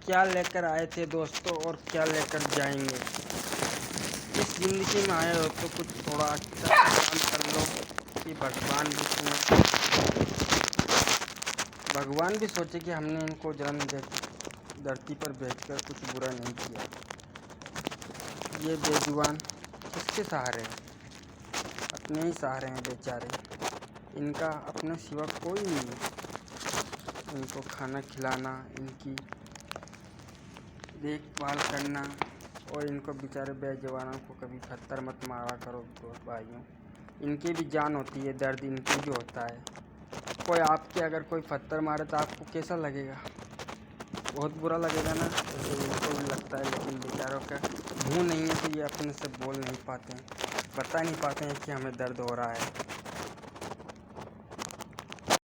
کیا لے کر آئے تھے دوستوں اور کیا لے کر جائیں گے۔ اس زندگی میں آئے ہو تو کچھ تھوڑا اچھا کام کر لو کہ بھگوان بھی سوچے کہ ہم نے ان کو جنم دھرتی پر بھیج کر کچھ برا نہیں کیا۔ یہ بے جوان کس کے سہارے ہیں؟ اپنے ہی سہارے ہیں بیچارے، ان کا اپنے سوا کوئی نہیں ہے۔ ان کو کھانا کھلانا، ان کی دیکھ بھال کرنا، اور ان کو بیچارے بے جوانوں کو کبھی پتھر مت مارا کرو بھائیوں، ان کی بھی جان ہوتی ہے، درد ان کی بھی ہوتا ہے۔ کوئی آپ کے اگر کوئی پتھر مارے تو آپ کو کیسا لگے گا؟ بہت برا لگے گا نا، ایسے ان کو بھی لگتا ہے، لیکن بیچاروں کا منہ نہیں ہے تو یہ اپنے سے بول نہیں پاتے ہیں، بتا نہیں پاتے ہیں کہ ہمیں درد ہو رہا ہے۔